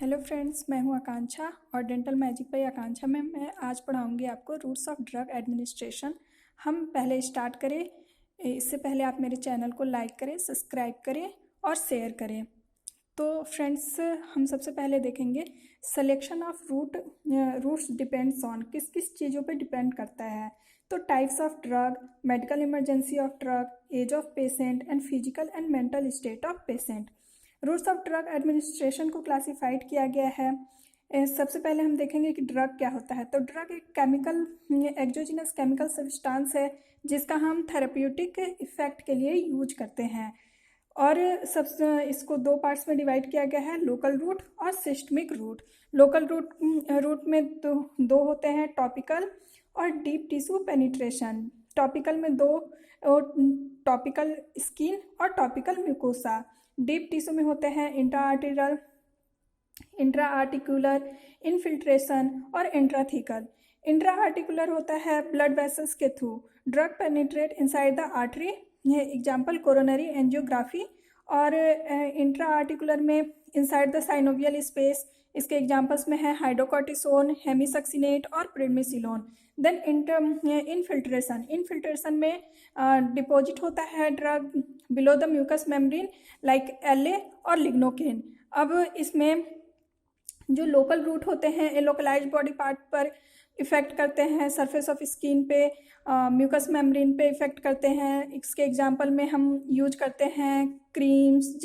Hello friends, मैं हूं आकांक्षा और डेंटल मैजिक बाय आकांक्षा में मैं आज पढ़ाऊंगी आपको रूट्स ऑफ ड्रग एडमिनिस्ट्रेशन। हम पहले स्टार्ट करें इससे पहले आप मेरे चैनल को लाइक करें, सब्सक्राइब करें और शेयर करें। तो फ्रेंड्स, हम सबसे पहले देखेंगे selection of routes depends on किस किस चीज़ों पे डिपेंड करता है। तो types of drug, medical emergency of drug, age of patient and physical and mental state of patient. Routes of drug administration को क्लासिफाइड किया गया है। सबसे पहले हम देखेंगे कि ड्रग क्या होता है। तो ड्रग एक केमिकल एक्सोजिनस केमिकल सब्सटेंस है जिसका हम थेरेप्यूटिक इफेक्ट के लिए यूज करते हैं। और सब इसको दो पार्ट्स में डिवाइड किया गया है, लोकल रूट और सिस्टमिक रूट। लोकल रूट में दो होते हैं, टॉपिकल और डीप टिश्यू पेनिट्रेशन। टॉपिकल में दो, टॉपिकल स्किन और टॉपिकल म्यूकोसा। डीप टिश्यू में होते हैं इंट्रा आर्टिकुलर, इनफिल्ट्रेशन और इंट्राथीकल। इंट्रा आर्टिकुलर होता है ब्लड वेसल्स के through drug penetrate inside the artery, ये एग्जाम्पल कोरोनरी एंजियोग्राफी। और इंट्रा आर्टिकुलर में इनसाइड द साइनोवियल स्पेस, इसके एग्जाम्पल्स में है हाइड्रोकॉर्टिसोन, हेमिसक्सिनेट और प्रेडनिसिलोन। देन इनफिल्ट्रेशन में डिपॉजिट होता है drug below the mucus membrane like LA और लिग्नोकेन। अब इसमें जो लोकल रूट होते हैं ये लोकलाइज बॉडी पार्ट पर इफेक्ट करते हैं, सरफेस ऑफ स्किन पे, म्यूकस मेम्ब्रेन पे इफेक्ट करते हैं। इसके एग्जांपल में हम यूज करते हैं क्रीम्स,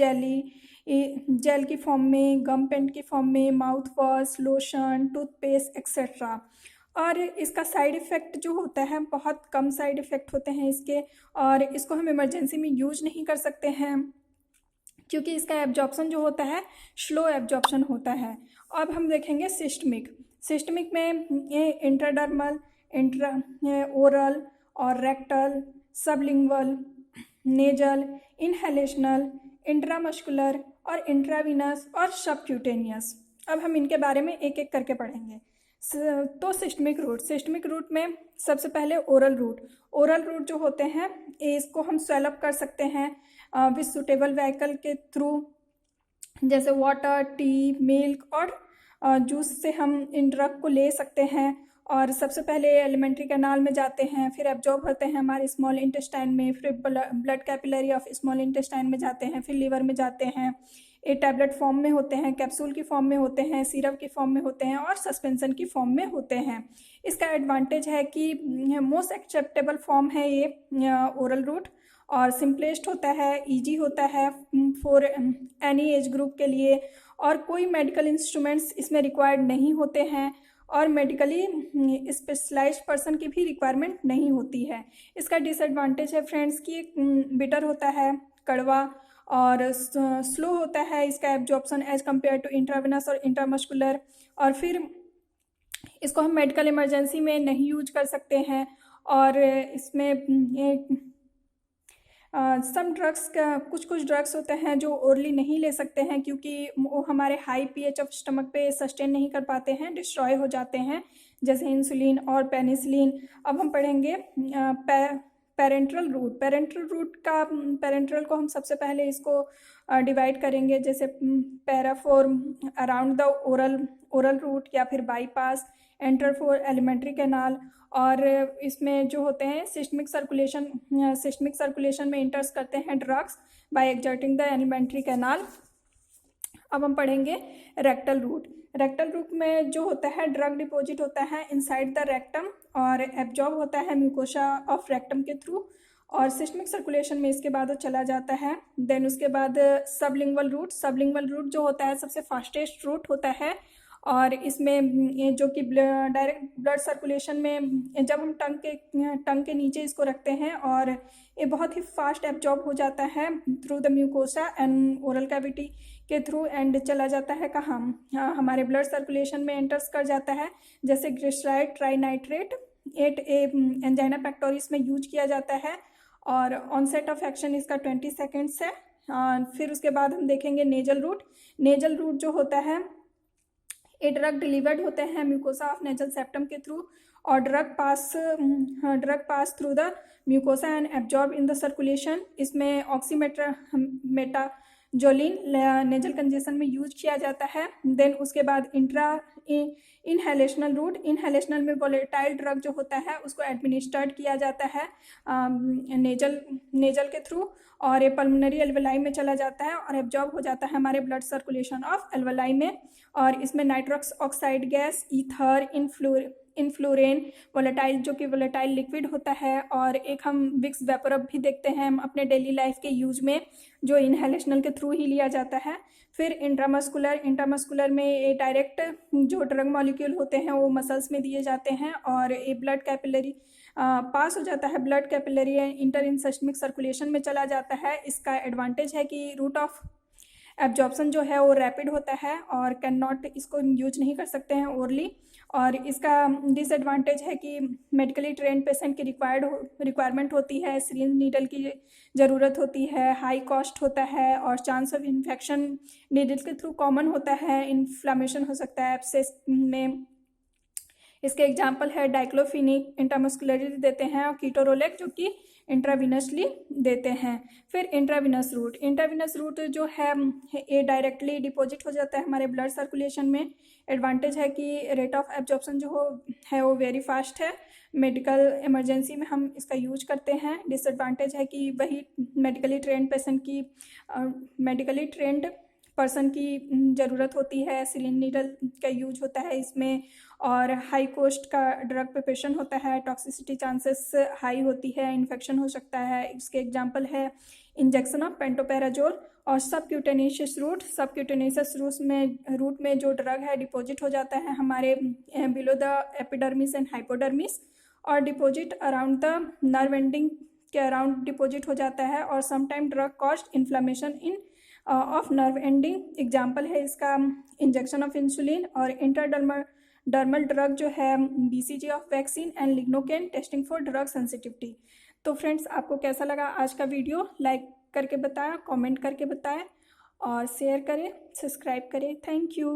जेल की फॉर्म में, गम पेंट की फॉर्म में, mouth wash, lotion, toothpaste etcetera. और इसका साइड इफ़ेक्ट जो होता है बहुत कम साइड इफ़ेक्ट होते हैं इसके, और इसको हम इमरजेंसी में यूज नहीं कर सकते हैं क्योंकि इसका एब्जॉर्प्शन जो होता है स्लो एब्जॉर्प्शन होता है। अब हम देखेंगे सिस्टमिक में ये इंट्राडर्मल, ओरल और rectal, sublingual, nasal, inhalational, intramuscular और इंट्रावीनस और सबक्यूटेनियस। अब हम इनके बारे में एक एक करके पढ़ेंगे। तो सिस्टमिक रूट में सबसे पहले ओरल रूट जो होते हैं इसको हम स्वेलअप कर सकते हैं विथ सुटेबल व्हीकल के थ्रू, जैसे वाटर, टी, मिल्क और जूस से हम इन ड्रग को ले सकते हैं। और सबसे पहले एलिमेंट्री कैनाल में जाते हैं, फिर एब्जॉर्ब होते हैं हमारे स्मॉल इंटेस्टाइन में, फिर blood capillary of small intestine में जाते हैं, फिर लीवर में जाते हैं। ये टैबलेट फॉर्म में होते हैं, कैप्सूल की फॉर्म में होते हैं, सिरप की फॉर्म में होते हैं और सस्पेंशन की फॉर्म में होते हैं। इसका एडवांटेज है कि मोस्ट एक्सेप्टेबल फॉर्म है ये ओरल रूट, और सिंपलेस्ट होता है, इजी होता है फॉर एनी एज ग्रुप के लिए, और कोई मेडिकल इंस्ट्रूमेंट्स इसमें रिक्वायर्ड नहीं होते हैं, और मेडिकली स्पेशलाइज्ड पर्सन की भी रिक्वायरमेंट नहीं होती है। इसका डिसएडवांटेज है फ्रेंड्स कि बिटर होता है, कड़वा और स्लो होता है इसका absorption as compare to intravenous और इंट्रामस्कुलर। और फिर इसको हम मेडिकल इमरजेंसी में नहीं यूज कर सकते हैं। और इसमें सम ड्रग्स का कुछ ड्रग्स होते हैं जो ओरली नहीं ले सकते हैं क्योंकि वो हमारे हाई पीएच ऑफ स्टमक पे सस्टेन नहीं कर पाते हैं, डिस्ट्रॉय हो जाते हैं, जैसे इंसुलिन और पेनिसिलिन। अब हम पढ़ेंगे पेरेंट्रल को हम सबसे पहले इसको डिवाइड करेंगे, जैसे para for around the oral route, या फिर bypass, enter for alimentary canal. और इसमें जो होते हैं सिस्टमिक सर्कुलेशन में इंटर्स करते हैं drugs bye exerting the alimentary canal. अब हम पढ़ेंगे रेक्टल रूट में जो होता है ड्रग डिपॉजिट होता है इनसाइड द रेक्टम और एब्जॉर्ब होता है म्यूकोसा ऑफ रेक्टम के थ्रू, और सिस्टमिक सर्कुलेशन में इसके बाद वो चला जाता है। देन उसके बाद सबलिंगुअल रूट जो होता है सबसे फास्टेस्ट रूट होता है, और इसमें जो कि डायरेक्ट ब्लड सर्कुलेशन में जब हम टंग के नीचे इसको रखते हैं, और ये बहुत ही फास्ट एब्जॉर्ब हो जाता है through the mucosa and oral cavity के थ्रू, एंड चला जाता है कहाँ, हमारे ब्लड सर्कुलेशन में एंटर्स कर जाता है, जैसे glyceride trinitrate 8A angina pectoris में यूज किया जाता है, और ऑनसेट ऑफ एक्शन इसका 20 सेकेंड्स है। फिर उसके बाद हम देखेंगे नेजल रूट जो होता है ये ड्रग डिलीवर्ड होते हैं म्यूकोसा ऑफ नेजल सेप्टम के थ्रू, और drug pass through the mucosa and absorb in the circulation. इसमें जोलिन नेजल कंजेशन में यूज किया जाता है। देन उसके बाद इनहेलेशनल रूट, इनहेलेशनल में वोलेटाइल ड्रग जो होता है उसको एडमिनिस्ट्रेट किया जाता है नेजल के थ्रू, और ये पल्मोनरी एल्वेलाई में चला जाता है और एब्जॉर्ब हो जाता है हमारे ब्लड सर्कुलेशन ऑफ एल्वेलाई में। और इसमें nitrous oxide gas, ether, enflurane, volatile जो कि वोलेटाइल लिक्विड होता है, और एक हम विक्स वेपोरब भी देखते हैं हम अपने डेली लाइफ के यूज में, जो इनहेलेशनल के थ्रू ही लिया जाता है। फिर इंट्रामस्कुलर में ये डायरेक्ट जो ड्रग मॉलिक्यूल होते हैं वो मसल्स में दिए जाते हैं और ये ब्लड कैपिलरी पास हो जाता है, ब्लड कैपिलरी इंटर इन सिस्टमिक सर्कुलेशन में चला जाता है। इसका एडवांटेज है कि रूट ऑफ एब्जॉर्प्शन जो है वो रैपिड होता है और कैन नॉट, इसको यूज नहीं कर सकते हैं ओरली। और इसका डिसएडवांटेज है कि मेडिकली ट्रेंड पेशेंट की रिक्वायरमेंट होती है, सिरिंज नीडल की ज़रूरत होती है, हाई कॉस्ट होता है और चांस ऑफ इन्फेक्शन नीडल के थ्रू कॉमन होता है, इन्फ्लामेशन हो सकता है एब्सेस में। इसके एग्जाम्पल है डाइक्लोफिनिक इंट्रामस्कुलरली देते हैं और कीटोरोलेक जो कि इंट्राविनसली देते हैं। फिर इंट्राविनस रूट जो है ये डायरेक्टली डिपॉजिट हो जाता है हमारे ब्लड सर्कुलेशन में। एडवांटेज है कि रेट ऑफ एब्जॉर्प्शन जो है वो वेरी फास्ट है, मेडिकल इमरजेंसी में हम इसका यूज करते हैं। डिसएडवांटेज है कि वही मेडिकली ट्रेंड पर्सन की ज़रूरत होती है, सिरिंज नीडल का यूज होता है इसमें, और हाई कॉस्ट का ड्रग प्रिपरेशन होता है, टॉक्सिसिटी चांसेस हाई होती है, इन्फेक्शन हो सकता है। इसके एग्जांपल है इंजेक्शन ऑफ पेंटोपेराजोल। और सबक्यूटेनियस रूट में जो ड्रग है डिपॉजिट हो जाता है हमारे below the epidermis and hypodermis, और deposit around the nerve ending के अराउंड डिपॉजिट हो जाता है, और sometime drug cause inflammation in of nerve ending. Example है इसका इंजेक्शन ऑफ इंसुलिन। और इंट्राडर्मल ड्रग जो है BCG of vaccine and lignocaine, testing for drug sensitivity. तो फ्रेंड्स, आपको कैसा लगा आज का वीडियो? लाइक करके बताया, कमेंट करके बताएं और शेयर करें, सब्सक्राइब करें। Thank you.